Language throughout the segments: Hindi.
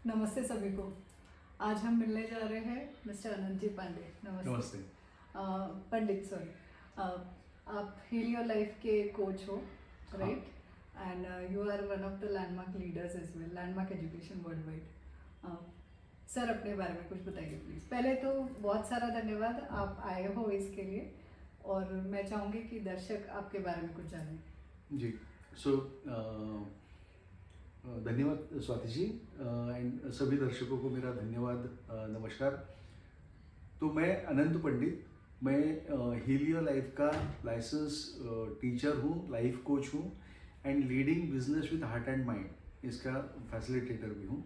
नमस्ते सभी को। आज हम मिलने जा रहे हैं मिस्टर अनंत जी पांडे। नमस्ते। नमस्ते। पंडित सॉरी। आप हील योर लाइफ के कोच हो, right? And you are one of the Landmark leaders as well, Landmark Education world wide. Sir, अपने बारे में कुछ बताइए प्लीज़। पहले तो बहुत सारा धन्यवाद, आप आए हो इसके लिए, और मैं चाहूँगी कि दर्शक आपके बारे में कुछ जानें। जी, धन्यवाद स्वाति जी, एंड सभी दर्शकों को मेरा धन्यवाद। नमस्कार। तो मैं अनंत पंडित, मैं हील योर लाइफ का लाइसेंस टीचर हूँ, लाइफ कोच हूँ, and leading business with heart and mind इसका फैसिलिटेटर भी हूँ।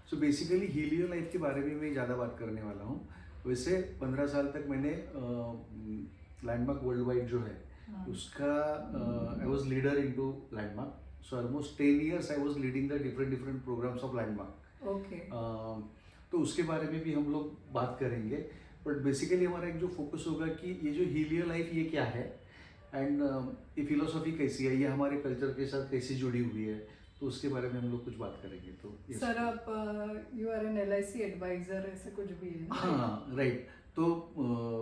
So basically heal your life के बारे में मैं ज़्यादा बात करने वाला हूँ। वैसे 15 साल तक मैंने लैंडमार्क वर्ल्ड वाइड जो है उसका I was leader in to Landmark. So almost 10 years I was leading the different programs of Landmark. Okay. तो उसके बारे में भी हम लोग बात करेंगे, बट बेसिकली हमारा एक जो फोकस होगा कि ये जो हील योर लाइफ ये क्या है, एंड ये फिलोसॉफी कैसी है, ये हमारे कल्चर के साथ कैसे जुड़ी हुई है, तो उसके बारे में हम लोग कुछ बात करेंगे। तो सर, आप you are an LIC advisor, ऐसे कुछ भी है ना? हाँ, राइट। तो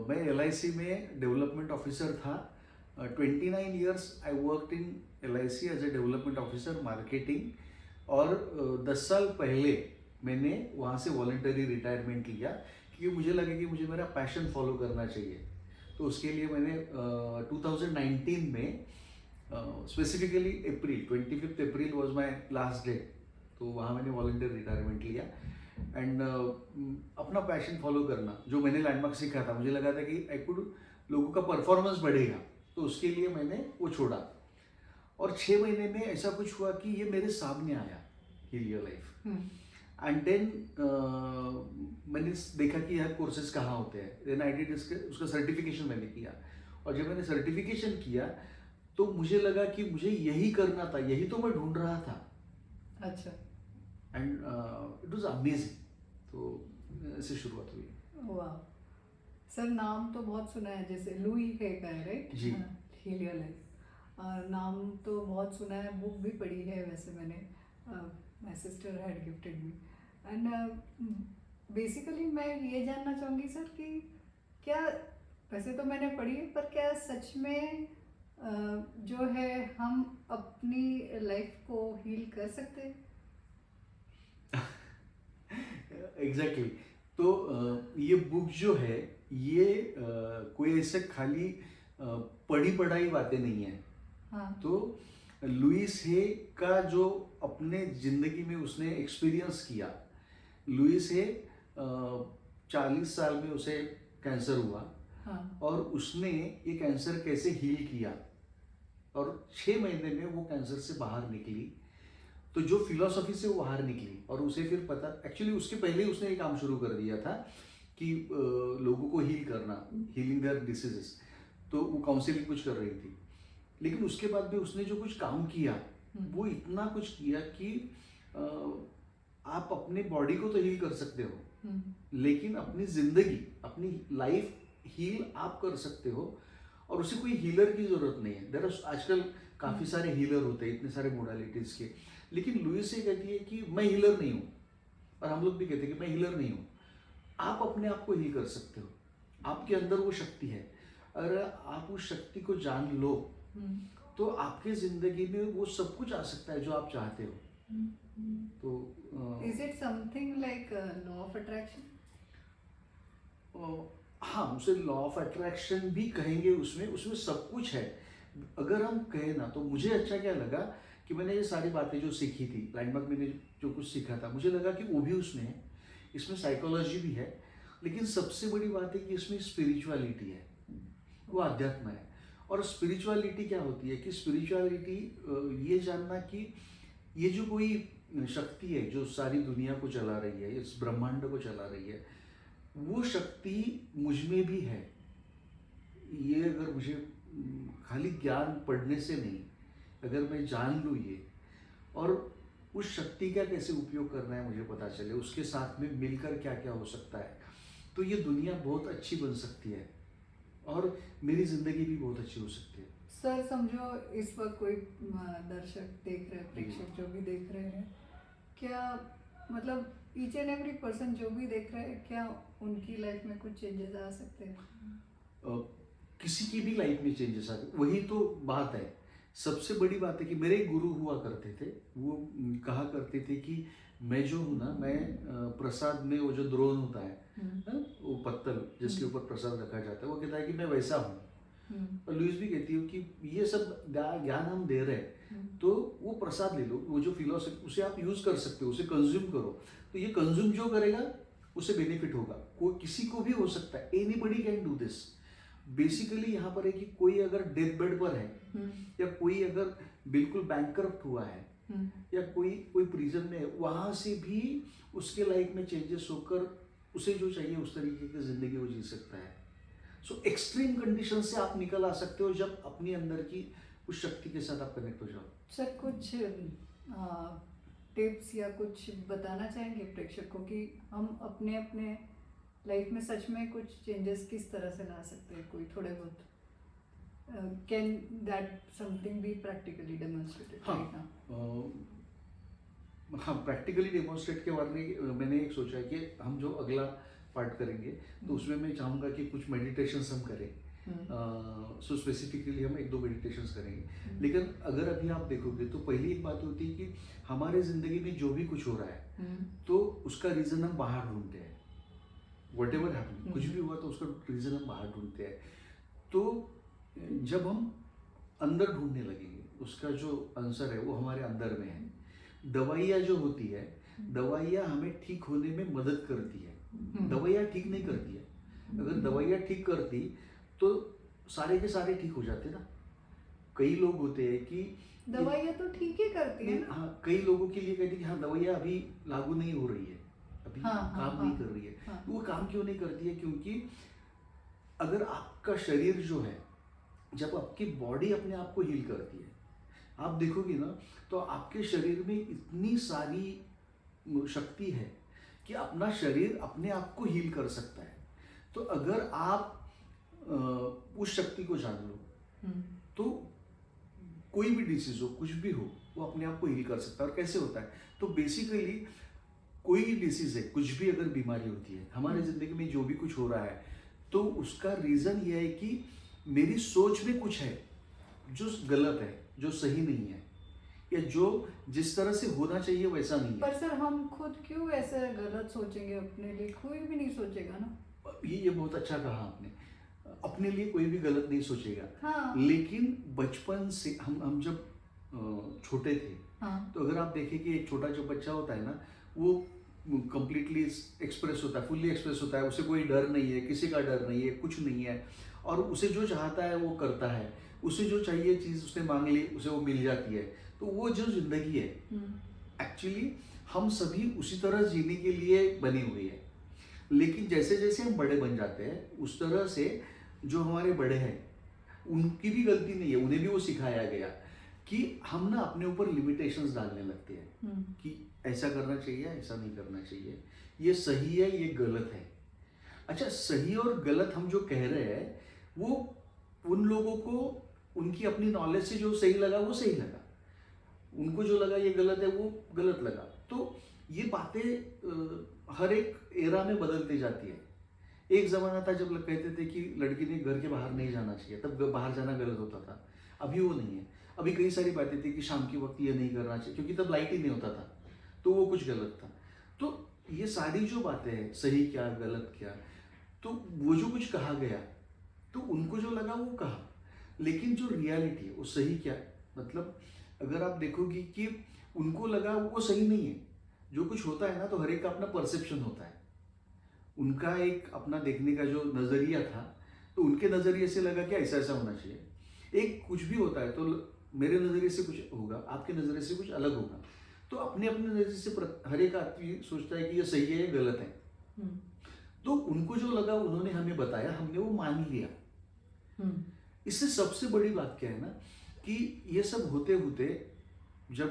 मैं LIC में डेवलपमेंट ऑफिसर था। 29 years I worked in LIC as a development officer marketing, और 10 साल पहले मैंने वहाँ से वॉलंटरी रिटायरमेंट लिया, क्योंकि मुझे लगा कि मुझे मेरा पैशन फॉलो करना चाहिए। तो उसके लिए मैंने 2019 में specifically April 25 April was my last day, तो वहाँ मैंने वॉलंटरी रिटायरमेंट लिया। एंड अपना पैशन फॉलो करना, जो मैंने लैंडमार्क सीखा था, मुझे लगा था कि आई कुड लोगों का परफॉर्मेंस बढ़ेगा, तो उसके लिए मैंने वो छोड़ा। और 6 महीने में ऐसा कुछ हुआ कि ये मेरे सामने आया, heal your life. And then मैंने देखा कि यह कोर्सेज कहाँ होते हैं। देन आई डिड उसका सर्टिफिकेशन मैंने किया, और जब मैंने सर्टिफिकेशन किया तो मुझे लगा कि मुझे यही करना था, यही तो मैं ढूंढ रहा था। अच्छा। And it was amazing. तो ऐसे शुरुआत हुई। वाह सर, नाम तो बहुत सुना है, जैसे लुई है का है, राइट? जी। हील योर लाइफ नाम तो बहुत सुना है, बुक भी पढ़ी है वैसे मैंने, my sister had gifted me. And basically मैं ये जानना चाहूँगी सर कि क्या, वैसे तो मैंने पढ़ी है, पर क्या सच में जो है हम अपनी लाइफ को हील कर सकते हैं? एग्जैक्टली। तो ये बुक जो है, ये कोई ऐसे खाली पढ़ी पढ़ाई बातें नहीं है। हाँ। तो लुइस हे का जो अपने जिंदगी में उसने एक्सपीरियंस किया, लुइस हे 40 साल में उसे कैंसर हुआ। हाँ। और उसने ये कैंसर कैसे हील किया, और 6 महीने में वो कैंसर से बाहर निकली। तो जो फिलॉसफी से वो बाहर निकली, और उसे फिर पता, एक्चुअली उसके पहले उसने ये काम शुरू कर दिया था कि लोगों को हील करना, हीलिंग देयर डिसीजेस। तो वो काउंसलिंग कुछ कर रही थी, लेकिन उसके बाद भी उसने जो कुछ काम किया, वो इतना कुछ किया कि आप अपने बॉडी को तो हील कर सकते हो, लेकिन अपनी जिंदगी, अपनी लाइफ हील आप कर सकते हो, और उसे कोई हीलर की जरूरत नहीं है। देयर आजकल काफी सारे हीलर होते हैं, इतने सारे मोडालिटीज के, लेकिन लुइस ये कहती है कि मैं हीलर नहीं हूँ, और हम लोग भी कहते हैं कि मैं हीलर नहीं हूँ। आप अपने आप को हील कर सकते हो, आपके अंदर वो शक्ति है। अगर आप उस शक्ति को जान लो, तो आपके जिंदगी में वो सब कुछ आ सकता है जो आप चाहते हो। तो is it something like law of attraction? हाँ, उसे लॉ ऑफ अट्रैक्शन भी कहेंगे। उसमें सब कुछ है। अगर हम कहें ना, तो मुझे अच्छा क्या लगा कि मैंने ये सारी बातें जो सीखी थी लैंडमार्क में, जो कुछ सीखा था, मुझे लगा कि वो भी उसमें है। इसमें साइकोलॉजी भी है, लेकिन सबसे बड़ी बात है कि इसमें स्पिरिचुअलिटी है, वो अध्यात्म है। और स्पिरिचुअलिटी क्या होती है कि स्पिरिचुअलिटी ये जानना कि ये जो कोई शक्ति है जो सारी दुनिया को चला रही है, इस ब्रह्मांड को चला रही है, वो शक्ति मुझ में भी है। ये अगर मुझे खाली ज्ञान पढ़ने से नहीं, अगर मैं जान लूँ ये, और उस शक्ति का कैसे उपयोग करना है मुझे पता चले, उसके साथ में मिलकर क्या क्या हो सकता है, तो ये दुनिया बहुत अच्छी बन सकती है, और मेरी जिंदगी भी बहुत अच्छी हो सकती है। सर, समझो इस वक्त कोई दर्शक देख रहे हैं, प्रेक्षक जो भी देख रहे हैं, क्या मतलब ईच एंड एवरी पर्सन जो भी देख रहा है, क्या उनकी लाइफ में कुछ चेंजेस आ सकते हैं? अ, किसी की भी लाइफ में चेंजेस आते, वही तो बात है। सबसे बड़ी बात है कि मेरे एक गुरु हुआ करते थे, वो कहा करते थे कि मैं जो हूँ ना, मैं प्रसाद में वो जो द्रोण होता है ना, वो पत्तल जिसके ऊपर प्रसाद रखा जाता है, वो कहता है कि मैं वैसा हूँ। और लुइस भी कहती हूँ कि ये सब ज्ञान हम दे रहे हैं, तो वो प्रसाद ले लो, वो जो फिलोसफी उसे आप यूज कर सकते हो, उसे कंज्यूम करो। तो ये कंज्यूम जो करेगा उसे बेनिफिट होगा, कोई किसी को भी हो सकता है, anybody can do this. Basically यहाँ पर है कि कोई अगर डेथ बेड पर है, या कोई अगर बिल्कुल बैंकरप्ट हुआ है, या कोई कोई प्रिजन में है, वहां से भी उसके लाइफ में चेंजेस होकर उसे जो चाहिए उस तरीके की जिंदगी वो जी सकता है। सो एक्सट्रीम कंडीशन से आप निकल आ सकते हो जब अपनी अंदर की उस शक्ति के साथ आप कनेक्ट हो जाओ। सर कुछ टिप्स या कुछ बताना चाहेंगे प्रेक्षकों कि हम अपने अपने लाइफ में सच में कुछ चेंजेस किस तरह से ला सकते हैं, कोई थोड़े बहुत? Can that something B practically demonstrated right now? हाँ, प्रैक्टिकली डेमोन्स्ट्रेट के बारे में मैंने एक सोचा है कि हम जो अगला पार्ट करेंगे तो उसमें मैं चाहूँगा कि कुछ मेडिटेशंस हम करें। सो स्पेसिफिकली हम 1-2 मेडिटेशंस करेंगे। लेकिन अगर अभी आप देखोगे तो पहली एक बात होती है कि हमारे ज़िंदगी में जो भी कुछ हो रहा है तो उसका रीज़न हम बाहर ढूंढते हैं। वट एवर हैपन, कुछ भी हुआ तो उसका रीज़न हम बाहर ढूंढते हैं। तो जब हम अंदर ढूंढने लगेंगे, उसका जो आंसर है वो हमारे अंदर में है। दवाइयाँ जो होती है, दवाइयाँ हमें ठीक होने में मदद करती है, दवाइयाँ ठीक नहीं करती है। अगर दवाइयाँ ठीक करती तो सारे के सारे ठीक हो जाते ना। कई लोग होते हैं कि दवाइयाँ तो ठीक ही करती है ना। हाँ, कई लोगों के लिए कहते हैं कि हाँ दवाइयाँ अभी लागू नहीं हो रही है, अभी काम नहीं कर रही है। तो वो काम क्यों नहीं करती है? क्योंकि अगर आपका शरीर जो है, जब आपकी बॉडी अपने आप को हील करती है, आप देखोगे ना तो आपके शरीर में इतनी सारी शक्ति है कि अपना शरीर अपने आप को हील कर सकता है। तो अगर आप उस शक्ति को जान लो तो कोई भी डिसीज हो, कुछ भी हो, वो अपने आप को हील कर सकता है। और कैसे होता है? तो बेसिकली कोई डिसीज है, कुछ भी अगर बीमारी होती है हमारे जिंदगी में, जो भी कुछ हो रहा है, तो उसका रीजन ये है कि मेरी सोच में कुछ है जो गलत है, जो सही नहीं है, या जो जिस तरह से होना चाहिए वैसा नहीं है। पर सर हम खुद क्यों ऐसे गलत सोचेंगे? अपने लिए कोई भी नहीं सोचेगा ना। ये बहुत अच्छा कहा आपने, अपने लिए कोई भी गलत नहीं सोचेगा। हाँ। लेकिन बचपन से हम जब छोटे थे, हाँ। तो अगर आप देखें कि एक छोटा जो बच्चा होता है ना, वो कंप्लीटली एक्सप्रेस होता है, फुल्ली एक्सप्रेस होता है, उसे कोई डर नहीं है, किसी का डर नहीं है, कुछ नहीं है, और उसे जो चाहता है वो करता है, उसे जो चाहिए चीज़ उसने मांग ली, उसे वो मिल जाती है। तो वो जो जिंदगी है, एक्चुअली हम सभी उसी तरह जीने के लिए बने हुए हैं। लेकिन जैसे जैसे हम बड़े बन जाते हैं, उस तरह से जो हमारे बड़े हैं उनकी भी गलती नहीं है, उन्हें भी वो सिखाया गया कि हम ना अपने ऊपर लिमिटेशंस डालने लगते हैं कि ऐसा करना चाहिए, ऐसा नहीं करना चाहिए, ये सही है, ये गलत है। अच्छा, सही और गलत हम जो कह रहे हैं वो उन लोगों को उनकी अपनी नॉलेज से जो सही लगा वो सही लगा, उनको जो लगा ये गलत है वो गलत लगा। तो ये बातें हर एक एरा में बदलती जाती है। एक ज़माना था जब लोग कहते थे कि लड़की ने घर के बाहर नहीं जाना चाहिए, तब बाहर जाना गलत होता था। अभी वो नहीं है। अभी कई सारी बातें थी कि शाम के वक्त ये नहीं करना चाहिए क्योंकि तब लाइट ही नहीं होता था, तो वो कुछ गलत था। तो ये सारी जो बातें हैं, सही क्या गलत क्या, तो वो जो कुछ कहा गया तो उनको जो लगा वो कहा, लेकिन जो रियलिटी है वो सही क्या है, मतलब अगर आप देखोगे कि उनको लगा वो सही नहीं है। जो कुछ होता है ना, तो हर एक का अपना परसेप्शन होता है, उनका एक अपना देखने का जो नज़रिया था, तो उनके नज़रिए से लगा कि ऐसा ऐसा होना चाहिए। एक कुछ भी होता है तो मेरे नज़रिए से कुछ होगा, आपके नज़रिए से कुछ अलग होगा। तो अपने अपने नज़रिए से हर एक आदमी सोचता है कि ये सही है, ये गलत है। तो उनको जो लगा उन्होंने हमें बताया, हमने वो मान लिया। इससे सबसे बड़ी बात क्या है ना, कि ये सब होते होते जब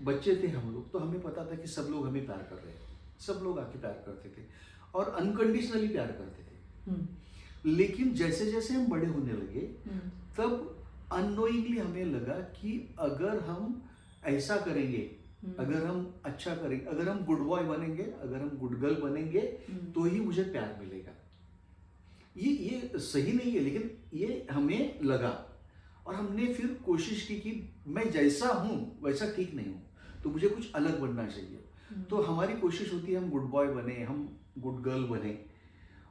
बच्चे थे हम लोग, तो हमें पता था कि सब लोग हमें प्यार कर रहे हैं, सब लोग आके प्यार करते थे और अनकंडीशनली प्यार करते थे। लेकिन जैसे जैसे हम बड़े होने लगे, तब अननोइंगली हमें लगा कि अगर हम ऐसा करेंगे अगर हम अच्छा करेंगे, अगर हम गुड बॉय बनेंगे, अगर हम गुड गर्ल बनेंगे, तो ही मुझे प्यार मिलेगा। ये सही नहीं है, लेकिन ये हमें लगा और हमने फिर कोशिश की कि मैं जैसा हूं वैसा ठीक नहीं हूं, तो मुझे कुछ अलग बनना चाहिए। तो हमारी कोशिश होती है हम गुड बॉय बने, हम गुड गर्ल बने।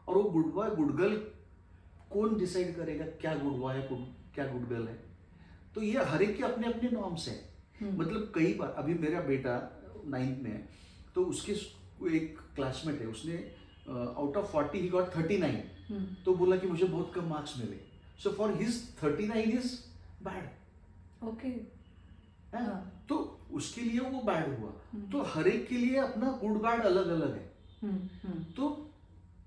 और वो गुड बॉय गुड गर्ल कौन डिसाइड करेगा क्या गुड बॉय है, क्या गुड गर्ल है? तो ये हर एक के अपने अपने नॉर्म्स है। मतलब कई बार, अभी मेरा बेटा 9th में है, तो उसके एक क्लासमेट है, उसने आउट ऑफ 40 ही गॉट 39, तो बोला कि मुझे बहुत कम मार्क्स मिले। So for his 39 is bad. Okay. तो उसके लिए वो बैड हुआ। तो हर एक के लिए अपना गुड बैड अलग अलग है। तो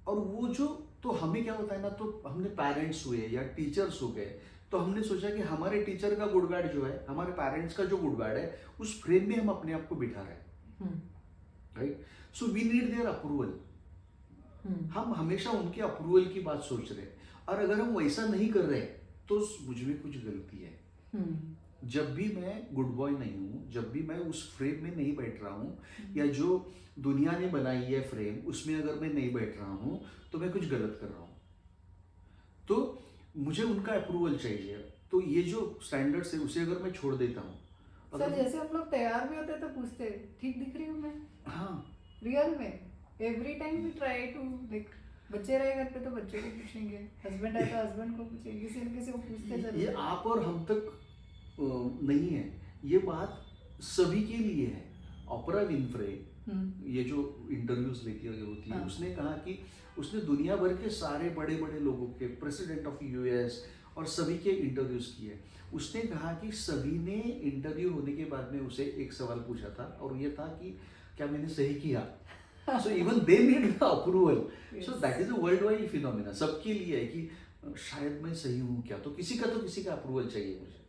और वो जो, तो हमें क्या होता है ना, तो हमने पेरेंट्स हुए या टीचर्स हो गए, तो हमने सोचा कि हमारे टीचर का गुड बैड जो है, हमारे पेरेंट्स का जो गुड बैड है, उस फ्रेम में हम अपने आप को बिठा रहे हैं, right? So we need their approval. हम हमेशा उनके अप्रूवल की बात सोच रहे हैं, और अगर हम वैसा नहीं कर रहे तो मुझ में कुछ गलती है। जब भी मैं गुड बॉय नहीं हूं, जब भी मैं उस फ्रेम में नहीं बैठ रहा हूं, या जो दुनिया ने बनाई है फ्रेम, उसमें अगर मैं नहीं बैठ रहा हूं, तो मैं कुछ गलत कर रहा हूं। तो मुझे उनका अप्रूवल चाहिए। तो ये जो स्टैंडर्ड्स है उसे अगर मैं छोड़ देता हूँ, सर जैसे हम लोग तैयार भी होते हैं तो पूछते हैं ठीक दिख रही हूँ मैं? हाँ, रियल में every time we try to, like बच्चे रहे घर पे तो बच्चे को पूछेंगे, हस्बैंड है तो हस्बैंड को पूछेंगे, किसी न किसी को पूछते जरूर। ये आप और हम तक नहीं है, ये बात सभी के लिए है। ऑपरा विनफ्रे, ये जो इंटरव्यूज लेती होती है, उसने कहा कि उसने दुनिया भर के सारे बड़े बड़े लोगों के, प्रेसिडेंट ऑफ यूएस और सभी के इंटरव्यूज किए। उसने कहा कि सभी ने इंटरव्यू होने के बाद में उसे एक सवाल पूछा था, और ये था कि क्या मैंने सही किया? So even they need the approval. So that is a world wide phenomena, सबके लिए है कि शायद मैं सही हूँ क्या, तो किसी का अप्रूवल चाहिए मुझे।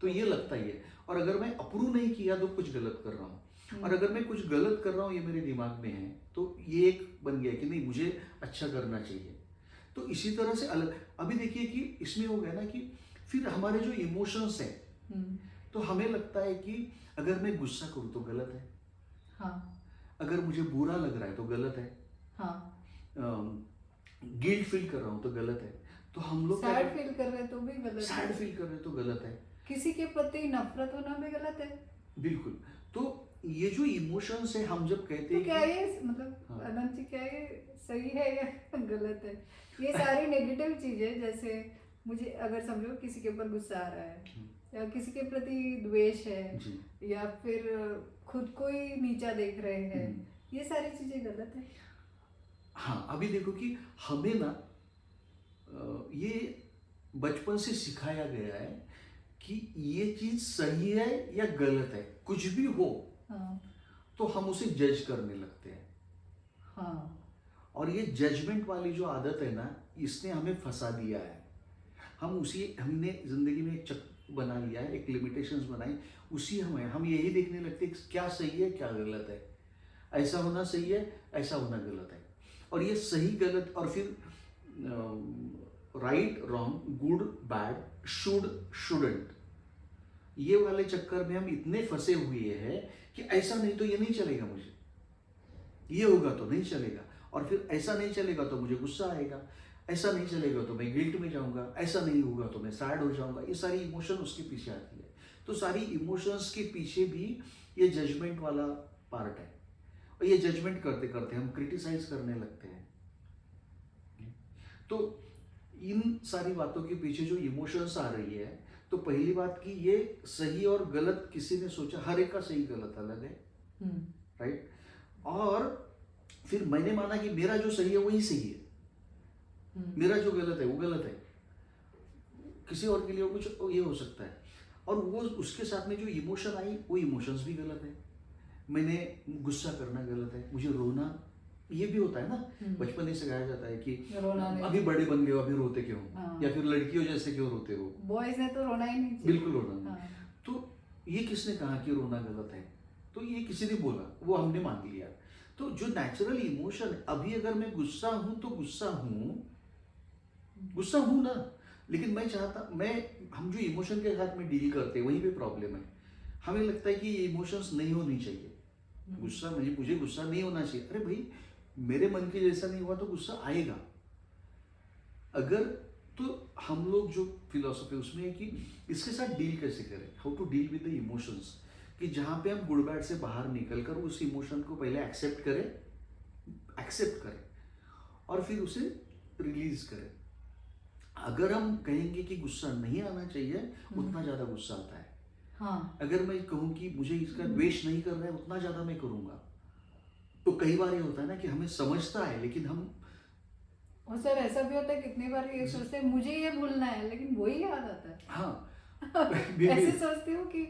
तो ये लगता ही है। और अगर मैं अप्रूव नहीं किया तो कुछ गलत कर रहा हूँ, और अगर मैं कुछ गलत कर रहा हूँ, ये मेरे दिमाग में है, तो ये एक बन गया कि नहीं, मुझे अच्छा करना चाहिए। तो इसी तरह से अलग, अभी देखिए कि इसमें हो गया ना कि फिर हमारे जो इमोशंस हैं, तो हमें लगता है कि अगर मैं गुस्सा करूँ तो गलत है, हाँ, अगर मुझे बुरा लग रहा है तो गलत है, हाँ, गिल्ट फील कर रहा हूँ तो गलत है। तो हम लोग सैड फील कर रहे हैं तो भी गलत है, सैड फील कर रहे हैं तो गलत है, किसी के प्रति नफरत होना भी गलत है। बिल्कुल। तो ये जो इमोशंस है, हम जब कहते तो हैं क्या कि ये मतलब हाँ। अनंत जी, क्या ये सही है या गलत है? ये सारी नेगेटिव चीजें, जैसे मुझे अगर समझो किसी के ऊपर गुस्सा आ रहा है, या किसी के प्रति द्वेष है, जी, या फिर खुद को ही नीचा देख रहे हैं, ये सारी चीजें गलत है। हाँ, अभी देखो कि हमें ना ये बचपन से सिखाया गया है कि ये चीज सही है या गलत है, कुछ भी हो, हाँ, तो हम उसे जज करने लगते हैं। हाँ, और ये जजमेंट वाली जो आदत है ना, इसने हमें फंसा दिया है। हमने जिंदगी में एक चक्र बना लिया है, एक लिमिटेशंस बनाई, उसी हम यही देखने लगते हैं क्या सही है क्या गलत है, ऐसा होना सही है, ऐसा होना गलत है। और ये सही गलत, और फिर right wrong, good bad, should shouldn't, ये वाले चक्कर में हम इतने फंसे हुए हैं कि ऐसा नहीं तो ये नहीं चलेगा मुझे, ये होगा तो नहीं चलेगा, और फिर ऐसा नहीं चलेगा तो मुझे गुस्सा आएगा, ऐसा नहीं चलेगा तो मैं गिल्ट में जाऊंगा, ऐसा नहीं होगा तो मैं सैड हो जाऊंगा। ये सारी इमोशन उसके पीछे आती है। तो सारी इमोशंस के पीछे भी ये जजमेंट वाला पार्ट है, और ये जजमेंट करते करते हम क्रिटिसाइज करने लगते हैं। तो इन सारी बातों के पीछे जो इमोशंस आ रही है, तो पहली बात कि ये सही और गलत किसी ने सोचा, हर एक का सही गलत अलग है, राइट? और फिर मैंने माना कि मेरा जो सही है वही सही है, मेरा जो गलत है वो गलत है, किसी और के लिए कुछ ये हो सकता है। और वो उसके साथ में जो इमोशन आई, वो इमोशंस भी गलत है। मैंने गुस्सा करना गलत है, मुझे रोना, ये भी होता है ना, बचपन से सिखाया जाता है कि अभी बड़े बन गए हो, अभी रोते क्यों? हाँ। या फिर लड़कियों जैसे क्यों रोते हो? बॉयज ने तो रोना ही नहीं चाहिए। बिल्कुल रोना नहीं। हाँ। तो ये किसने कहा कि रोना गलत है? तो ये किसी ने बोला, वो हमने मान लिया। तो जो नेचुरल इमोशन, अभी अगर मैं गुस्सा हूं तो गुस्सा हूं ना, लेकिन मैं चाहता, हम जो इमोशन के साथ में डील करते हैं वहीं पे प्रॉब्लम है। हमें लगता है कि ये इमोशंस नहीं होनी चाहिए, गुस्सा मुझे गुस्सा नहीं होना चाहिए। अरे भाई, मेरे मन के जैसा नहीं हुआ तो गुस्सा आएगा। अगर तो हम लोग जो फिलोसफी उसमें है कि इसके साथ डील कैसे करें, how to deal with the emotions, कि जहाँ पे हम गुड बैड से बाहर निकल कर उस इमोशन को पहले एक्सेप्ट करें और फिर उसे रिलीज करें। अगर हम कहेंगे कि गुस्सा नहीं आना चाहिए, उतना ज़्यादा गुस्सा आता है। हाँ। अगर मैं कहूँ कि मुझे इसका द्वेष नहीं करना है, उतना ज़्यादा मैं करूँगा। तो कई बार ये होता है ना कि हमें समझता है लेकिन हम, और सर ऐसा भी होता है कितनी बार ये सोचते हैं मुझे ये भूलना है, लेकिन वही याद आता है। हाँ ऐसे सोचती हूँ कि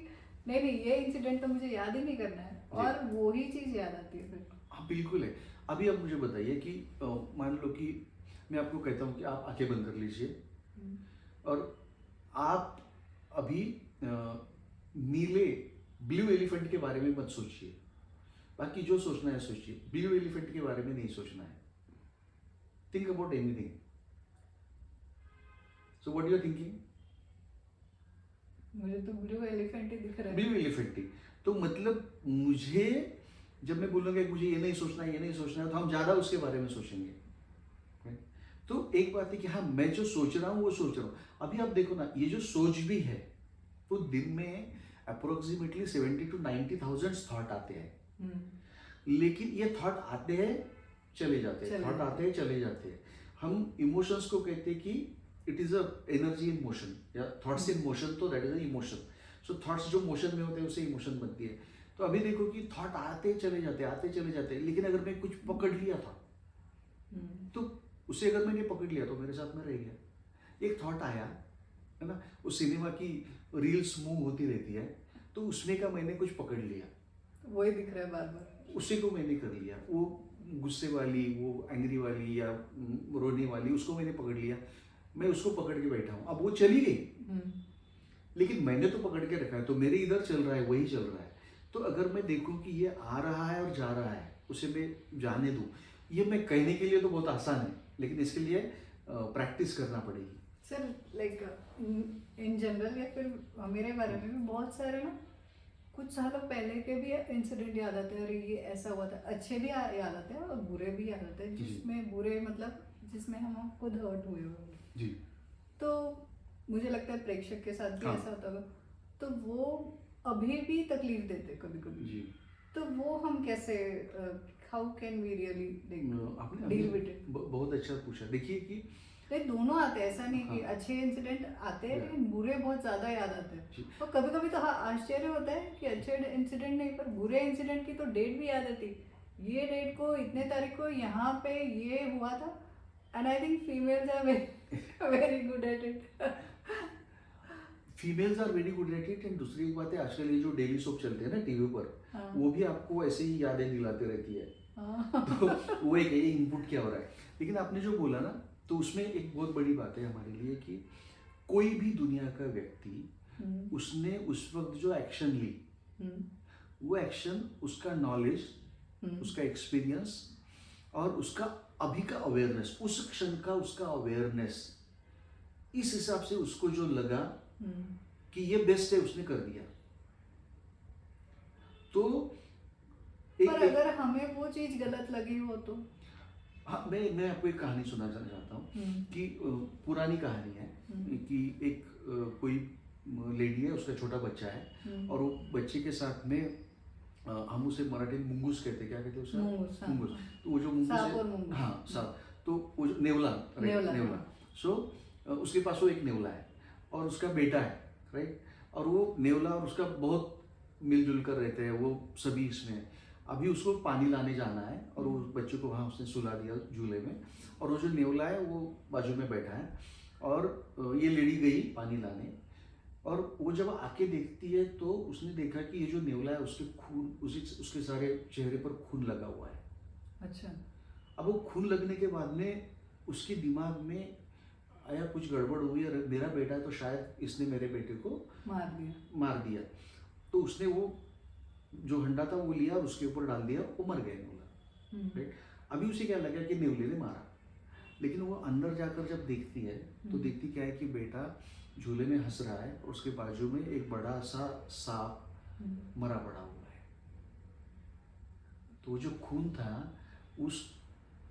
नहीं ये इंसिडेंट तो मुझे याद ही नहीं करना है, और वो ही चीज याद आती है फिर। हाँ बिल्कुल है। अभी आप मुझे बताइए कि मान लो कि मैं आपको कहता हूँ कि आप आंखें बंद कर लीजिए और आप अभी नीले ब्लू एलिफेंट के बारे में मत सोचिए, बाकी जो सोचना है सोचिए, ब्लू एलिफेंट के बारे में नहीं सोचना है। Think about anything. So what you are thinking? मुझे तो ब्लू एलिफेंट ही दिख रहा है। ब्लू एलिफेंट ही तो मतलब, मुझे जब मैं बोलूँगा कि मुझे ये नहीं सोचना है, तो हम ज़्यादा उसके बारे में सोचेंगे। तो एक बात है कि हाँ, मैं जो सोच रहा हूँ वो सोच रहा हूँ। अभी आप देखो ना, ये जो सोच भी है तो दिन में अप्रोक्सीमेटली 70 to 90,000 थॉट आते हैं, लेकिन ये थॉट आते हैं चले जाते हैं, थॉट आते हैं चले जाते हैं। हम इमोशंस को कहते हैं कि it is a energy in motion, या थॉट्स इन मोशन, तो that is a emotion. So thoughts जो मोशन में होते हैं उसे इमोशन बनती है। तो अभी देखो कि थॉट आते चले जाते, लेकिन अगर मैं कुछ पकड़ लिया था तो उसे अगर मैंने पकड़ लिया तो मेरे साथ में रह गया। एक थॉट आया है ना, उस सिनेमा की रील्स मूव होती रहती है, तो उसमें का मैंने कुछ पकड़ लिया, वही दिख रहा है बार बार, उसी को मैंने कर लिया। वो गुस्से वाली, वो एंग्री वाली या रोने वाली, उसको मैंने पकड़ लिया, मैं उसको पकड़ के बैठा हूँ। अब वो चली गई, लेकिन मैंने तो पकड़ के रखा है, तो मेरे इधर चल रहा है, वही चल रहा है। तो अगर मैं देखूं कि ये आ रहा है और जा रहा है, उसे मैं जाने दूं। ये मैं कहने के लिए तो बहुत आसान है, लेकिन इसके लिए प्रैक्टिस करना पड़ेगी। सर लाइक इन जनरल, या फिर मेरे बारे में भी बहुत सारे ना कुछ सालों पहले के भी इंसिडेंट याद आते हैं, अरे ये ऐसा हुआ था। अच्छे भी याद आते हैं और बुरे भी याद आते हैं, जिसमें बुरे मतलब जिसमें हम खुद हर्ट हुए होंगे जी। तो मुझे लगता है प्रेक्षक के साथ भी हाँ। ऐसा होता होगा, तो वो अभी भी तकलीफ देते कभी कभी जी। तो वो हम कैसे, how can we really deal with it? बहुत अच्छा पूछा। देखिए कि नहीं, दोनों आते हैं, ऐसा नहीं कि हाँ। अच्छे इंसिडेंट आते हैं लेकिन बुरे बहुत ज्यादा याद आते हैं। जी। और कभी कभी तो हाँ आश्चर्य होता है कि अच्छे इंसिडेंट नहीं पर बुरे इंसिडेंट की तो डेट भी याद आती, ये डेट को इतने तारीख को यहाँ पे ये हुआ था। And I think females are very good at it. Females are very good at it. And दूसरी एक बात है, आजकल ये जो डेली सोप चलते हैं ना टीवी पर, हाँ। वो भी आपको ऐसे ही यादें दिलाते रहती है। हाँ। तो वो एक इनपुट क्या हो रहा है। लेकिन आपने जो बोला ना, तो उसमें एक बहुत बड़ी बात है हमारे लिए कि कोई भी दुनिया का व्यक्ति, उसने उस वक्त जो एक्शन ली, वो एक्शन, उसका नॉलेज, उसका एक्सपीरियंस और उसका अभी का अवेयरनेस, उस क्षण का उसका अवेयरनेस, इस हिसाब से उसको जो लगा कि ये बेस्ट है, उसने कर दिया। तो पर अगर हमें वो चीज गलत लगी हो तो? हाँ, मैं आपको एक कहानी सुनाना चाहता हूँ कि पुरानी कहानी है कि एक कोई लेडी है, उसका छोटा बच्चा है और वो बच्चे के साथ में हम उसे मराठी में मुंगूस कहते हैं, क्या कहते हैं उसे? मुंगूस। तो वो जो मुंगूस है, हाँ सांप, तो वो नेवला, नेवला। सो उसके पास वो एक नेवला है और उसका बेटा है, राइट। और वो नेवला और उसका बहुत मिलजुल कर रहते हैं, वो सभी इसमें। अभी उसको पानी लाने जाना है और वो बच्चे को वहाँ उसने सुला दिया झूले में, और वो जो नेवला है वो बाजू में बैठा है और ये लेडी गई पानी लाने, और वो जब आके देखती है तो उसने देखा कि ये जो नेवला है उसके खून, उसके सारे चेहरे पर खून लगा हुआ है। अच्छा। अब वो खून लगने के बाद में उसके दिमाग में आया कुछ गड़बड़ हुई, और मेरा बेटा है तो शायद इसने मेरे बेटे को मार दिया। तो उसने वो जो हंडा था वो लिया और उसके ऊपर डाल दिया, वो मर गया नेवला, राइट। अभी उसे क्या लगा कि नेवले ने मारा, लेकिन वो अंदर जाकर जब देखती है तो देखती क्या है कि बेटा झूले में हंस रहा है और उसके बाजू में एक बड़ा सा सांप मरा पड़ा हुआ है। तो वो जो खून था उस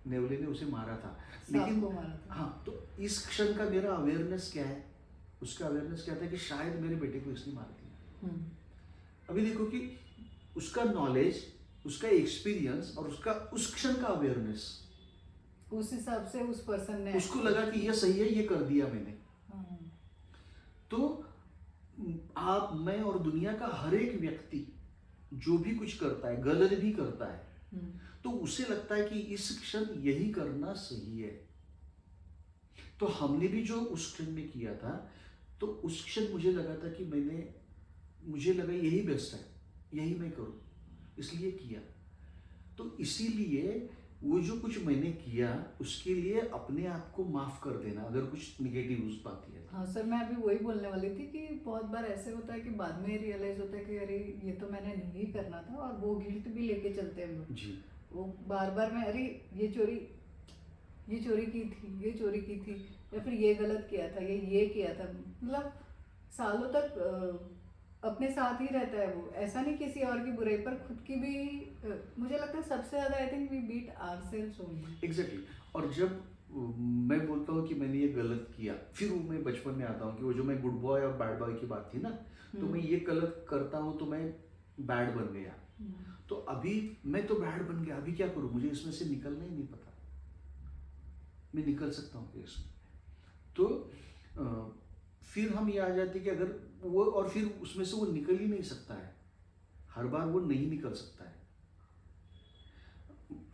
नेवले ने उसे मारा था, लेकिन को मारा था। हाँ, तो इस क्षण का मेरा अवेयरनेस क्या है, उसका अवेयरनेस क्या था कि शायद मेरे बेटे को इसने मार दिया। अभी देखो कि उसका नॉलेज, उसका एक्सपीरियंस और उसका उस क्षण का अवेयरनेस, उस हिसाब से उस पर्सन ने उसको लगा कि ये सही है, ये कर दिया मैंने। तो आप, मैं और दुनिया का हर एक व्यक्ति जो भी कुछ करता है, गलत भी करता है, तो उसे लगता है कि इस क्षण यही करना सही है। तो हमने भी जो उस क्षण में किया था, तो उस क्षण मुझे लगा था कि मुझे लगा यही बेस्ट है, यही मैं करूं, इसलिए किया। तो इसीलिए वो जो कुछ मैंने किया उसके लिए अपने आप को माफ कर देना, अगर कुछ निगेटिव उस बात है। हाँ सर, मैं अभी वही बोलने वाली थी कि बहुत बार ऐसे होता है कि बाद में रियलाइज होता है कि अरे ये तो मैंने नहीं करना था, और वो गिल्ट भी लेके चलते हैं हम लोग। जी। वो बार बार मैं अरे ये चोरी की थी, या फिर ये गलत किया था, ये किया था, मतलब सालों तक अपने साथ ही रहता है वो। ऐसा नहीं किसी और की बुराई पर खुद की भी। मुझे लगता है सबसे ज्यादा I think we beat ourselves only. Exactly. और जब मैं बोलता हूँ कि मैंने ये गलत किया, फिर वो मैं बचपन में आता हूँ कि वो जो मैं गुड बॉय और बैड बॉय की बात थी ना, तो मैं ये गलत करता हूँ तो मैं बैड बन गया। तो अभी मैं तो बैड बन गया, अभी क्या करूँ, मुझे इसमें से निकलना ही नहीं पता, मैं निकल सकता हूँ इसमें। तो फिर हम ये आ जाते कि अगर वो, और फिर उसमें से वो निकल ही नहीं सकता है, हर बार वो नहीं निकल सकता है।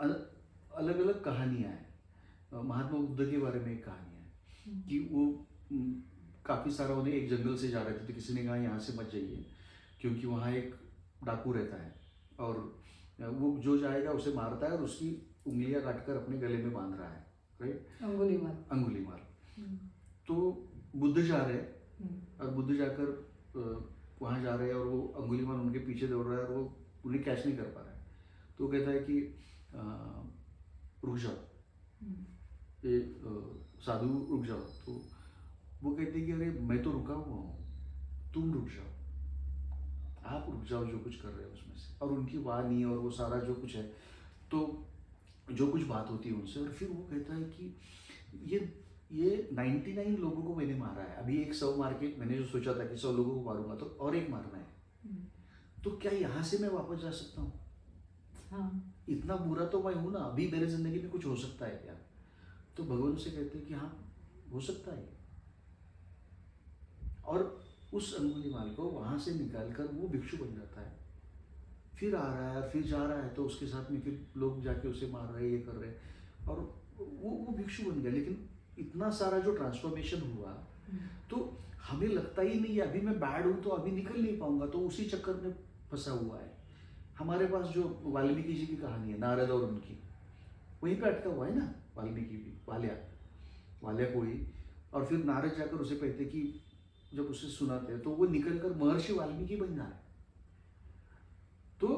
अलग अलग कहानियां हैं। महात्मा बुद्ध के बारे में एक कहानी है कि वो काफ़ी सारा, उन्हें एक जंगल से जा रहे थे, तो किसी ने कहा यहाँ से मत जाइए क्योंकि वहाँ एक डाकू रहता है और वो जो जाएगा उसे मारता है और उसकी उंगलियां काटकर अपने गले में बांध रहा है, राइट, अंगुली मार। तो बुद्ध जा रहे हैं और बुद्ध जाकर वहाँ जा रहे हैं और वो अंगुलीमाल उनके पीछे दौड़ रहा है और वो उन्हें कैच नहीं कर पा रहा है। तो वो कहता है कि रुक जाओ, ये साधु रुक जाओ। तो वो कहते हैं कि अरे मैं तो रुका हुआ हूँ, तुम रुक जाओ, आप रुक जाओ जो कुछ कर रहे हो उसमें से। और उनकी वाणी और वो सारा जो कुछ है, तो जो कुछ बात होती है उनसे, और फिर वो कहता है कि ये 99 लोगों को मैंने मारा है, अभी एक 100 मार के, मैंने जो सोचा था कि 100 लोगों को मारूंगा तो और एक मारना है, तो क्या यहाँ से मैं वापस जा सकता हूँ? हाँ। इतना बुरा तो मैं हूँ ना, अभी मेरे जिंदगी में कुछ हो सकता है क्या? तो भगवान से कहते हैं कि हाँ हो सकता है। और उस अंगुलीमाल को वहां से निकालकर वो भिक्षु बन जाता है, फिर आ रहा है, फिर जा रहा है, तो उसके साथ में फिर लोग जाके उसे मार रहे हैं, ये कर रहे हैं, और वो भिक्षु बन गया। लेकिन इतना सारा जो ट्रांसफॉर्मेशन हुआ, तो हमें लगता ही नहीं है अभी मैं बैड हूँ तो अभी निकल नहीं पाऊंगा, तो उसी चक्कर में फंसा हुआ है। हमारे पास जो वाल्मीकि जी की कहानी है, नारद और उनकी, वहीं पे अटका हुआ है ना, वाल्मीकि भी, वाल्या कोई, और फिर नारद जाकर उसे कहते कि जब उसे सुनाते हैं तो वो निकलकर महर्षि वाल्मीकि बन जा रहा है। तो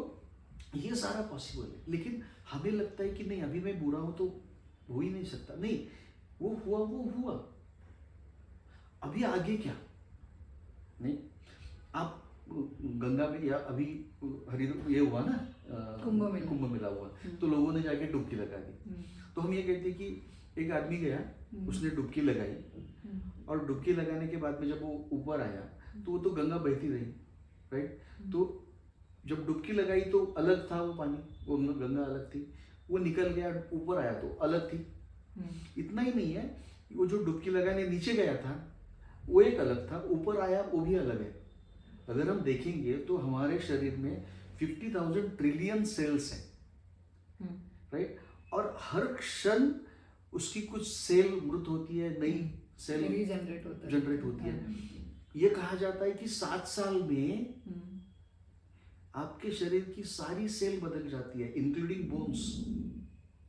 ये सारा पॉसिबल है, लेकिन हमें लगता है कि नहीं अभी मैं बुरा हूं तो हो ही नहीं सकता। नहीं, वो हुआ, अभी आगे क्या? नहीं, आप गंगा में, या अभी ये हुआ ना, कुंभ मेला हुआ, तो लोगों ने जाके डुबकी लगा दी। तो हम ये कहते हैं कि एक आदमी गया, उसने डुबकी लगाई, और डुबकी लगाने के बाद में जब वो ऊपर आया तो वो तो गंगा बहती रही, राइट। तो जब डुबकी लगाई तो अलग था वो पानी, वो गंगा अलग थी, वो निकल गया ऊपर आया तो अलग थी। इतना ही नहीं है, वो जो डुबकी लगाने नीचे गया था वो एक अलग था, ऊपर आया वो भी अलग है। अगर हम देखेंगे तो हमारे शरीर में 50,000 ट्रिलियन सेल्स हैं, राइट, और हर क्षण उसकी कुछ सेल मृत होती है, नई सेल जनरेट होती है। ये कहा जाता है कि 7 साल में आपके शरीर की सारी सेल बदल जाती है, इंक्लूडिंग बोन्स।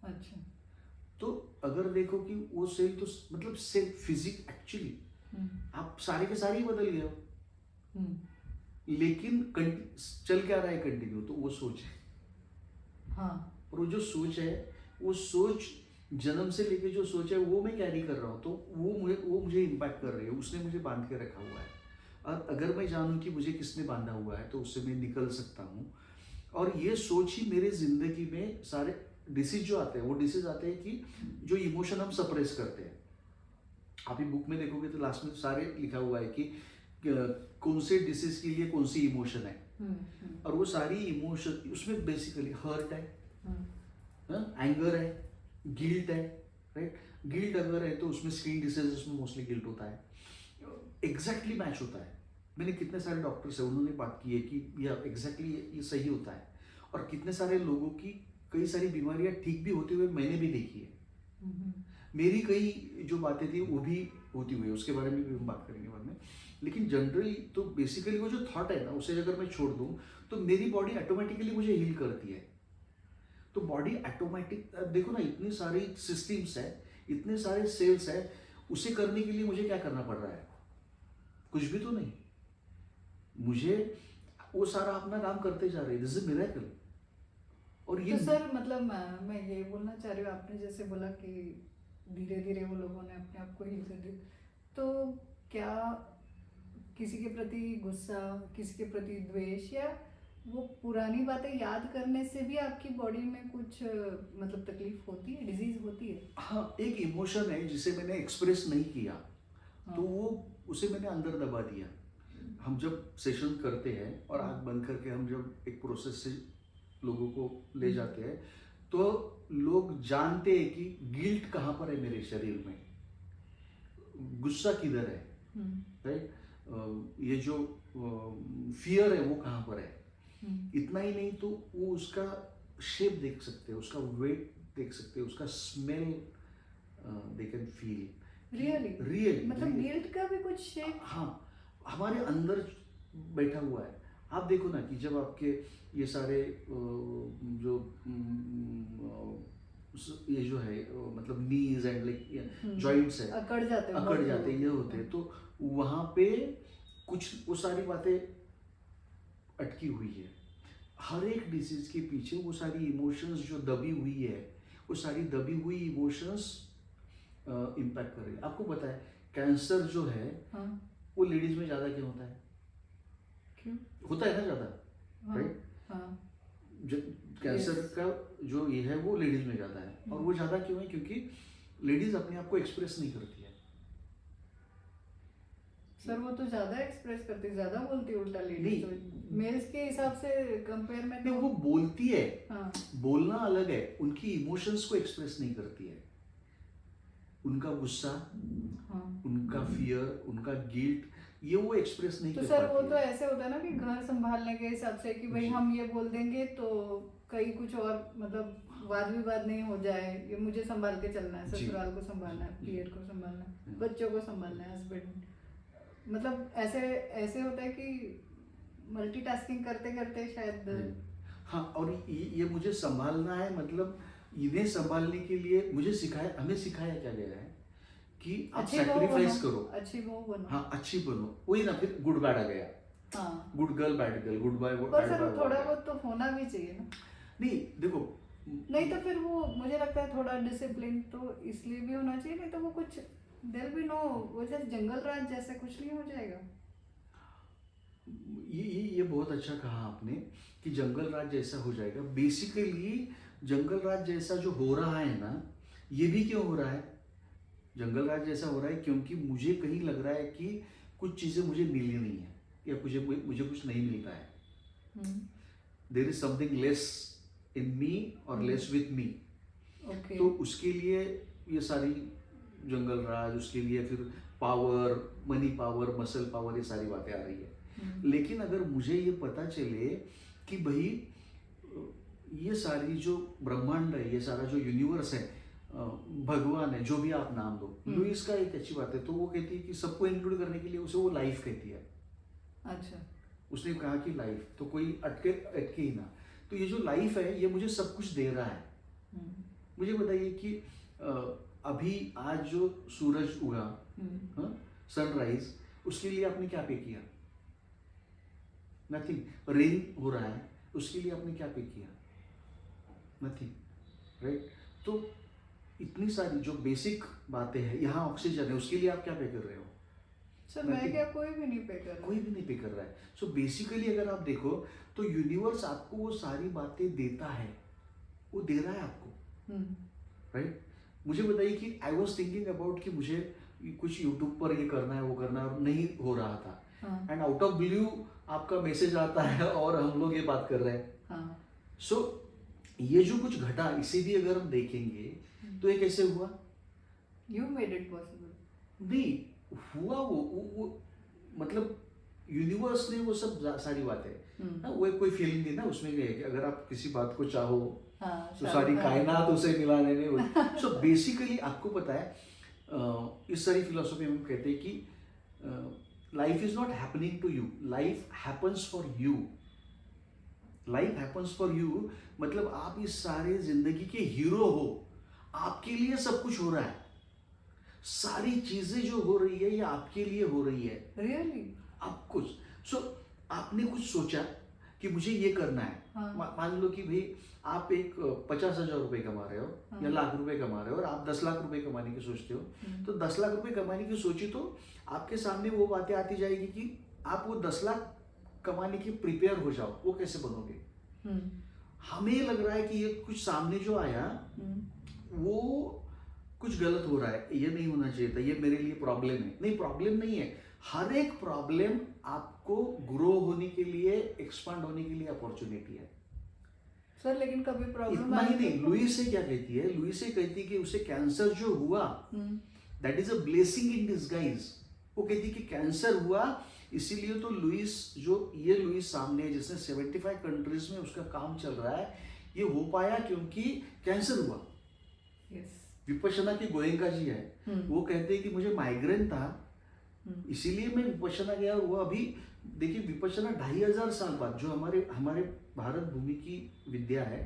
अच्छा। तो अगर देखो कि वो सेल तो मतलब सेल फिजिक एक्चुअली आप सारे के सारे ही बदल गए हो, लेकिन चल क्या रहा है कंटिन्यू, तो वो सोच है। हाँ। और वो जो सोच है, वो सोच जन्म से लेके जो सोच है वो मैं कैरी कर रहा हूँ, तो वो मुझे इम्पैक्ट कर रही है, उसने मुझे बांध के रखा हुआ है। और अगर मैं जानूं कि मुझे किसने बांधा हुआ है तो उससे मैं निकल सकता हूँ। और ये सोच ही मेरे ज़िंदगी में सारे डिसीज जो आते हैं वो डिसीज आते हैं कि जो इमोशन हम सप्रेस करते हैं। आप ये बुक में देखोगे तो लास्ट में सारे लिखा हुआ है कि कौन से डिसीज के लिए कौन सी इमोशन है, और वो सारी इमोशन उसमें बेसिकली हर्ट है, एंगर है, गिल्ट है, राइट। गिल्ट अगर है तो उसमें स्किन डिसीजेस में मोस्टली गिल्ट होता है, एग्जैक्टली मैच होता है। मैंने कितने सारे डॉक्टर से उन्होंने बात की है कि यह एग्जैक्टली ये सही होता है, और कितने सारे लोगों की कई सारी बीमारियां ठीक भी होते हुए मैंने भी देखी है। मेरी कई जो बातें थी वो भी होती हुई है, उसके बारे में भी हम बात करेंगे बाद में। लेकिन जनरली तो बेसिकली वो जो थॉट है ना, उसे अगर मैं छोड़ दूं तो मेरी बॉडी ऑटोमेटिकली मुझे हील करती है। तो बॉडी ऑटोमेटिक, देखो ना, इतनी सारी सिस्टम्स है, इतने सारे सेल्स है, उसे करने के लिए मुझे क्या करना पड़ रहा है? कुछ भी तो नहीं। मुझे वो सारा अपना काम करते जा रहे हैं, दिस इज मिरेकल। और ये तो सर मतलब मैं ये बोलना चाह रही हूँ, आपने जैसे बोला कि धीरे धीरे वो लोगों ने अपने आप को हील कर दिया, तो क्या किसी के प्रति गुस्सा, किसी के प्रति द्वेष, या वो पुरानी बातें याद करने से भी आपकी बॉडी में कुछ मतलब तकलीफ होती है, डिजीज होती है? हाँ, एक इमोशन है जिसे मैंने एक्सप्रेस नहीं किया, हाँ। तो वो उसे मैंने अंदर दबा दिया। हम जब सेशन करते हैं और आँख बंद करके हम जब एक प्रोसेस से लोगों को ले जाते हैं, तो लोग जानते हैं कि गिल्ट कहाँ पर है मेरे शरीर में, गुस्सा किधर है, राइट, ये जो फियर है वो कहाँ पर है। इतना ही नहीं तो वो उसका शेप देख सकते हैं, उसका वेट देख सकते हैं, उसका smell they can feel. Really मतलब गिल्ट का भी कुछ शेप? हाँ, हमारे अंदर बैठा हुआ है। आप देखो ना कि जब आपके ये सारे जो ये जो है मतलब नीज एंड लाइक जॉइंट्स है, अकड़ जाते हैं, ये होते हैं, तो वहाँ पे कुछ वो सारी बातें अटकी हुई है। हर एक डिसीज के पीछे वो सारी इमोशंस जो दबी हुई है, वो सारी दबी हुई इमोशंस इम्पैक्ट कर रही है। आपको पता है कैंसर जो है, हाँ। वो लेडीज में ज्यादा क्यों होता है? क्यों होता है ना ज्यादा, राइट? कैंसर का जो ये है वो लेडीज में ज्यादा है, और वो ज्यादा क्यों है? क्योंकि लेडीज अपने आप को एक्सप्रेस नहीं करती है। सर वो तो ज्यादा एक्सप्रेस करती, ज्यादा बोलती उल्टा लेडीज, तो मेल्स के हिसाब से कंपेयर में नहीं, वो बोलती है, हाँ। बोलना अलग है, उनकी इमोशंस को एक्सप्रेस नहीं करती है। उनका गुस्सा, हाँ। उनका फियर, उनका गिल्ट, ये वो एक्सप्रेस नहीं तो कर सर पाती वो है। तो ऐसे होता है ना कि घर संभालने के हिसाब से कि भाई हम ये बोल देंगे तो कहीं कुछ और मतलब वाद विवाद नहीं हो जाए, ये मुझे संभाल के चलना है, ससुराल को संभालना है, पीरियड को संभालना है, बच्चों को संभालना है, हस्बैंड, मतलब ऐसे ऐसे होता है कि मल्टीटास्किंग करते करते शायद। हाँ, और ये मुझे संभालना है, मतलब इन्हें संभालने के लिए मुझे सिखाया, हमें सिखाया क्या गया है कि आप सैक्रिफाइस करो, अच्छी बहू बनो। हाँ, अच्छी बनो, वही ना, फिर गुड बैड आ गया, हाँ, good girl bad girl, good boy bad पर सर थोड़ा बहुत तो होना भी चाहिए ना। नहीं देखो, नहीं तो फिर वो मुझे लगता है थोड़ा डिसिप्लिन तो इसलिए भी होना चाहिए, नहीं तो वो कुछ देयर बी नो, वो जैसे जंगल राज जैसे कुछ नहीं हो जाएगा। ये बहुत अच्छा कहा आपने कि जंगल राज जैसा हो जाएगा। बेसिकली जंगल राज जैसा जो हो रहा है ना, ये भी क्यों हो रहा है? जंगल राज जैसा हो रहा है क्योंकि मुझे कहीं लग रहा है कि कुछ चीजें मुझे मिली नहीं है, या मुझे कुछ नहीं मिल रहा है। There is something less in me और लेस विथ मी। तो उसके लिए ये सारी जंगल राज, उसके लिए फिर power, money power, muscle power, ये सारी बातें आ रही है। लेकिन अगर मुझे ये पता चले कि भाई ये सारी जो ब्रह्मांड है, ये सारा जो यूनिवर्स है, भगवान है, जो भी आप नाम दो, लुइस का एक अच्छी बात है, तो वो कहती है कि सबको इंक्लूड करने के लिए उसे वो लाइफ कहती है। अच्छा, उसने कहा कि लाइफ, तो कोई अटके ही ना। तो ये जो लाइफ है ये मुझे सब कुछ दे रहा है। मुझे बताइए कि अभी आज जो सूरज उगा, सनराइज, उसके लिए आपने क्या पे किया? नथिंग। रेन हो रहा है, उसके लिए आपने क्या पे किया? Nothing, right? तो इतनी सारी जो बेसिक बातें हैं, यहाँ ऑक्सीजन है, उसके लिए आप क्या पे कर रहे हो? सो मैं क्या, कोई भी नहीं पे कर रहा। कोई भी नहीं पे कर रहा है। सो बेसिकली अगर आप देखो तो यूनिवर्स आपको वो सारी बातें देता है, वो दे रहा है आपको, राइट। मुझे बताइए कि आई वॉज थिंकिंग अबाउट कि मुझे कुछ यूट्यूब पर ये करना है वो करना है और नहीं हो रहा था, एंड आउट ऑफ ब्लू आपका मैसेज आता है और हम लोग ये बात कर रहे हैं। सो ये जो कुछ घटा, इसे भी अगर हम देखेंगे तो ये कैसे हुआ? You made it possible. नहीं हुआ वो मतलब यूनिवर्स ने वो सब सारी बातें ना, वो कोई फीलिंग नहीं ना उसमें नहीं है कि अगर आप किसी बात को चाहो तो सारी कायनात उसे मिलाने में। सो बेसिकली आपको पता है इस सारी फिलोसफी में हम कहते हैं कि life is not happening to you, life happens for you. Life happens for you मतलब आप इस सारे जिंदगी के हीरो हो, आपके लिए सब कुछ हो रहा है, सारी चीजें जो हो रही है ये आपके लिए हो रही है। रियली? आप कुछ आपने कुछ सोचा कि मुझे ये करना है। मान लो कि भाई आप एक 50,000 रुपए कमा रहे हो या लाख रुपए कमा रहे हो और आप 10 लाख रुपए कमाने की सोचते हो, तो 10 लाख रुपए कमाने की सोची तो आपके सामने वो बातें आती जाएगी कि आप वो 10 लाख कमाने की प्रिपेयर हो जाओ। वो कैसे बनोगे? हमें लग रहा है कि ये कुछ सामने जो आया वो कुछ गलत हो रहा है, ये नहीं होना चाहिए था, ये मेरे लिए प्रॉब्लम है। नहीं, प्रॉब्लम नहीं है। हर एक प्रॉब्लम आपको ग्रो होने के लिए, एक्सपांड होने के लिए अपॉर्चुनिटी है। सर लेकिन कभी प्रॉब्लम इतना ही नहीं, लुईस से क्या कहती है? लुईस से कहती है कि उसे कैंसर जो हुआ that is a blessing in disguise. वो कहती है कि कैंसर हुआ इसीलिए तो लुईस, जो ये लुईस सामने है जिसने 75 कंट्रीज में उसका काम चल रहा है, ये हो पाया क्योंकि कैंसर हुआ। विपश्यना की गोयंका जी है, वो कहते हैं कि मुझे माइग्रेन था इसीलिए मैं विपश्यना गया। और वो अभी देखिए विपश्यना 2500 साल बाद जो हमारे भारत भूमि की विद्या है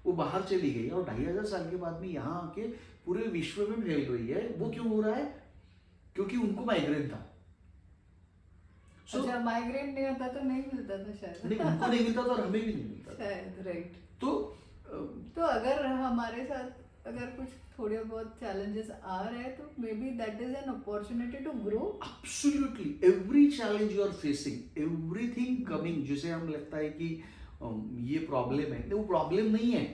वो बाहर चली गई और 2500 साल के बाद में यहाँ आके पूरे विश्व में फैल रही है। वो क्यों हो रहा है? क्योंकि उनको माइग्रेन था। अच्छा, माइग्रेन नहीं होता तो नहीं मिलता था शायद। नहीं, उनको नहीं मिलता था और हमें भी नहीं मिलता था शायद, राइट। तो अगर हमारे साथ अगर कुछ थोड़े बहुत challenges आ रहे हैं तो maybe that is an opportunity to grow. Absolutely, every challenge you are facing, everything coming, जिसे हम लगता है कि ये प्रॉब्लम है, वो प्रॉब्लम नहीं है।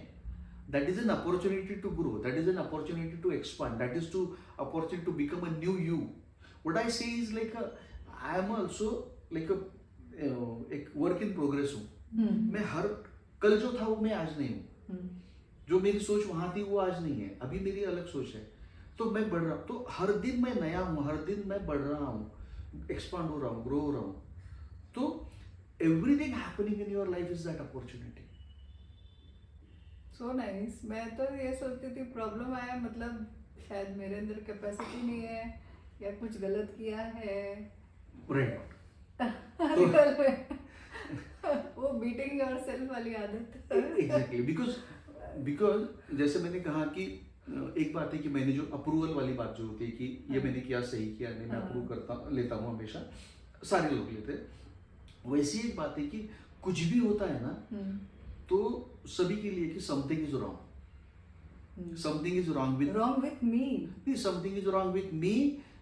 That is an opportunity to grow. That is an opportunity to expand. That is to opportunity to become a new you. What I say is like I am also like एक work in progress हूँ। मैं कल जो था वो मैं आज नहीं हूँ। जो मेरी सोच वहां थी वो आज नहीं है, अभी मेरी अलग सोच है। तो मैं बढ़ रहा हूँ, तो हर दिन मैं नया हूँ, हर दिन मैं बढ़ रहा हूँ, एक्सपांड हो रहा हूँ, ग्रो हो रहा हूँ। तो everything happening in your life is that opportunity. So nice. मैं तो ये सोचती थी प्रॉब्लम आया मतलब शायद मेरे अंदर कैपेसिटी नहीं है या कुछ गलत किया है। राइट। वो बीटिंग योरसेल्फ वाली आदत। एग्जैक्टली, बिकॉज जैसे मैंने कहा कि एक बात है कि मैंने जो अप्रूवल वाली बात जो होती है कि ये मैंने किया सही किया नहीं, मैं अप्रूव लेता हूँ हमेशा, सारे लोग लेते हैं। वैसी एक बात है कि कुछ भी होता है ना तो सभी के लिए कि something is wrong, something is wrong with me, something is wrong with me,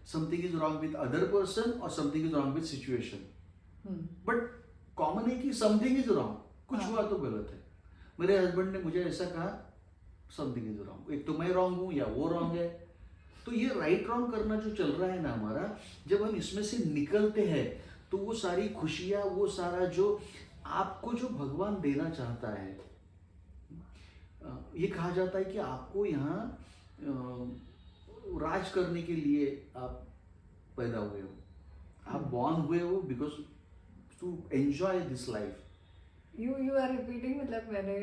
something is wrong with other person और something is wrong with situation. But common है कि समथिंग इज रॉन्ग, कुछ हुआ तो गलत है। मेरे हस्बैंड ने मुझे ऐसा कहा, समथिंग इज रॉन्ग, एक तो मैं रॉन्ग हूं या वो रॉन्ग है। तो ये राइट रॉन्ग करना जो चल रहा है ना हमारा, जब हम इसमें से निकलते हैं तो वो सारी खुशियां, वो सारा जो आपको जो भगवान देना चाहता है, ये कहा जाता है कि आपको यहाँ राज करने के लिए आप पैदा हुए हो, आप बॉर्न हुए हो because to enjoy this life. You are repeating. मतलब मैंने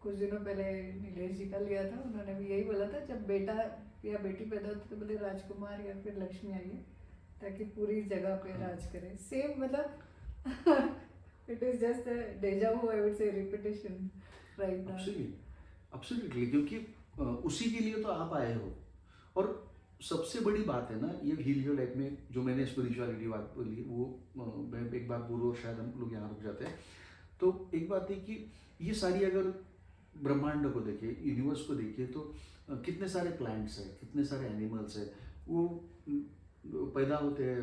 कुछ दिनों पहले नीलेश जी का लिया था, उन्होंने भी यही बोला था जब बेटा या बेटी पैदा होती तो बोले राजकुमार या फिर लक्ष्मी आइए ताकि पूरी जगह पे राज करे। सेम मतलब it is just deja vu, I would say repetition right now. Absolutely, क्योंकि उसी के लिए तो आप आए हो। और सबसे बड़ी बात है ना, ये हील योर लाइफ में जो मैंने स्पिरिचुअलिटी बात बोली वो मैं एक बार बोलूँ और शायद हम लोग यहाँ रुक जाते हैं। तो एक बात है कि ये सारी अगर ब्रह्मांड को देखिए, यूनिवर्स को देखिए, तो कितने सारे प्लांट्स हैं, कितने सारे एनिमल्स हैं, वो पैदा होते हैं,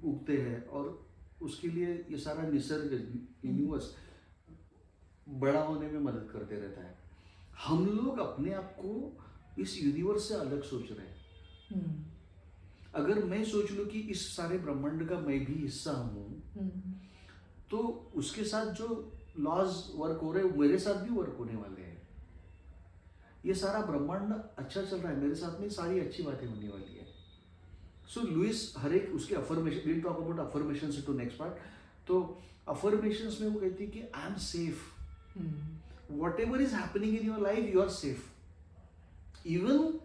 उगते हैं, और उसके लिए ये सारा निसर्ग, यूनिवर्स बड़ा होने में मदद करते रहता है। हम लोग अपने आप को इस यूनिवर्स से अलग सोच रहे हैं। हम्म, अगर मैं सोच लूं कि इस सारे ब्रह्मांड का मैं भी हिस्सा हूँ, हम्म, तो उसके साथ जो लॉज वर्क हो रहे हैं मेरे साथ भी वर्क होने वाले हैं। ये सारा ब्रह्मांड अच्छा चल रहा है, मेरे साथ में सारी अच्छी बातें होने वाली है। सो लुइस हर एक उसके affirmation, will talk about affirmation to next part. तो अफर्मेशंस में वो कहती है कि I am safe, hmm, whatever is happening in your life you are safe. Even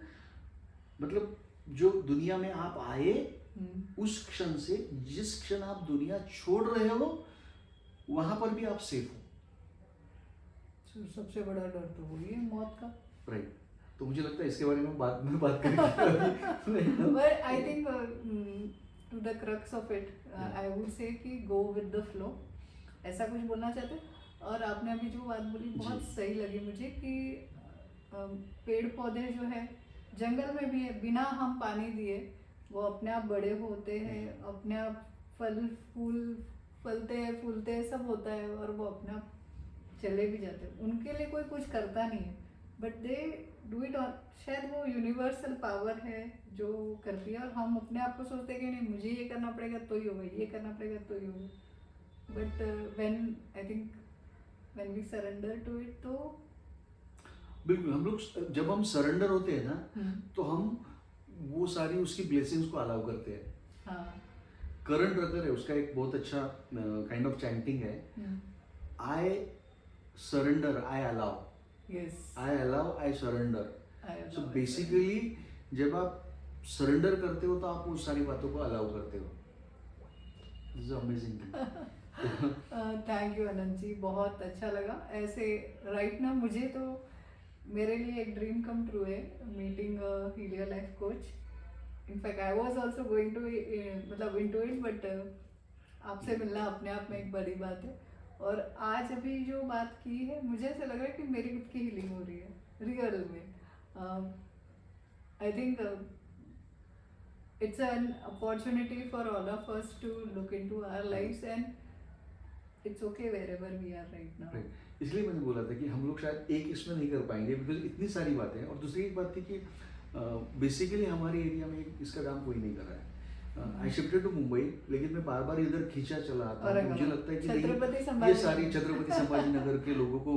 मतलब जो दुनिया में आप आए उस क्षण से जिस क्षण आप दुनिया छोड़ रहे हो वहां पर भी आप सेफ हो। तो सबसे बड़ा डर तो वही है मौत का। राइट। तो मुझे लगता है इसके बारे में बाद में बात करेंगे। But I think to the crux of it, I would say कि go with the flow, ऐसा कुछ बोलना चाहते हैं। और आपने अभी जो बात बोली बहुत सही लगी मुझे कि पेड़ पौधे जो है जंगल में भी है, बिना हम पानी दिए वो अपने आप बड़े होते हैं, अपने आप फल फूल फलते हैं, फूलते हैं, सब होता है, और वो अपने आप चले भी जाते हैं। उनके लिए कोई कुछ करता नहीं है, but they do it on. शायद वो यूनिवर्सल पावर है जो करती है, और हम अपने आप को सोचते हैं कि नहीं मुझे ये करना पड़ेगा तो ही होगा, ये करना पड़ेगा तो ही होगा। But when I think when we surrender to it, तो बिल्कुल हम लोग जब हम सरेंडर होते हैं ना तो हम वो सारी उसकी ब्लेसिंग्स को अलाउ करते हैं। हाँ, करण रकर है उसका एक बहुत अच्छा काइंड ऑफ चैंटिंग है, I surrender I allow, yes, I allow I surrender. I so allow it. Basically जब आप सरेंडर करते हो तो आप उस सारी बातों को अलाउ करते हो। This is amazing thing. Thank you Anant ji, बहुत अच्छा लगा ऐसे राइट ना। मुझे तो मेरे लिए एक ड्रीम कम ट्रू है meeting healer life coach. In fact I was also going to मतलब इनटू इट, बट आपसे मिलना अपने आप में एक बड़ी बात है। और आज अभी जो बात की है मुझे ऐसा लग रहा है कि मेरी खुद की हीलिंग हो रही है रियल में। I think it's an opportunity for all of us to look into our lives, and it's okay wherever we are right now. Right. इसलिए मैंने बोला था कि हम लोग शायद एक इसमें नहीं कर पाएंगे बिकॉज इतनी सारी बातें हैं। और दूसरी एक बात थी कि बेसिकली हमारे एरिया में इसका काम कोई नहीं कर रहा है। आई शिफ्टेड टू मुंबई, लेकिन मैं बार बार इधर खींचा चला आता हूँ। मुझे लगता है कि नहीं, ये सारी छत्रपति संभाजी नगर के लोगों को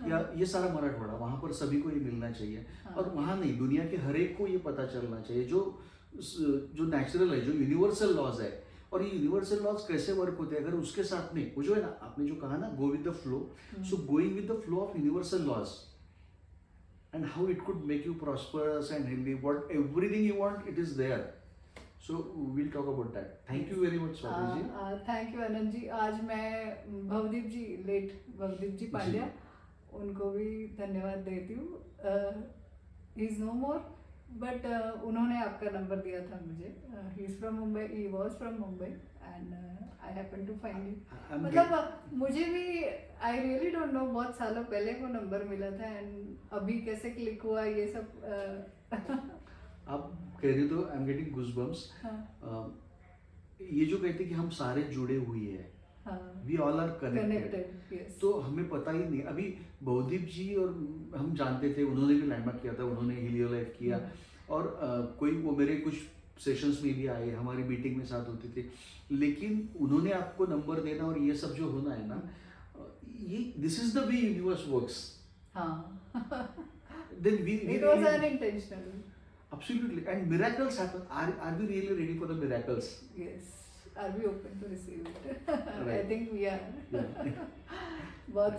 या ये सारा मराठवाड़ा वहाँ पर सभी को ये मिलना चाहिए। और वहाँ नहीं, दुनिया के हर एक को ये पता चलना चाहिए जो नेचुरल है, जो यूनिवर्सल लॉज है। और ये यूनिवर्सल लॉज कैसे वर्क होते हैं, अगर उसके साथ में वो जो है ना, आपने जो कहा ना go with the flow, so going with the flow of universal laws and how it could make you prosperous and healthy, what everything you want it is there. So we'll talk about that. Thank you very much Swati ji. Thank you Anand ji. आज मैं भवदीप जी, लेट भवदीप जी पांड्या, उनको भी धन्यवाद देती हूँ। He is no more, but उन्होंने आपका नंबर दिया था मुझे। He is from Mumbai, he was from Mumbai, and I happen to find you. मतलब मुझे भी आई रियली डोंट नो, बहुत सालों पहले वो नंबर मिला था, एंड अभी कैसे क्लिक हुआ ये सब। आप कह रही हो तो आई एम गेटिंग गूज़बम्प्स। ये जो कहते हैं कि हम सारे जुड़े हुए हैं, वी ऑल आर कनेक्टेड, तो हमें पता ही नहीं। अभी भवदीप जी और हम जानते थे, उन्होंने भी लैंडमार्क किया था, उन्होंने हीलियो लाइफ किया, और कोई वो मेरे कुछ सेशंस में भी आए, हमारी मीटिंग में साथ होते थे। लेकिन उन्होंने आपको नंबर देना और ये सब जो होना है ना, ये this is the way universe works. Then we it was unintentional. Absolutely, and miracles happen. Are we really ready for the miracles? Yes. Are we open to receive it? I Right. think we are. Yeah. बहुत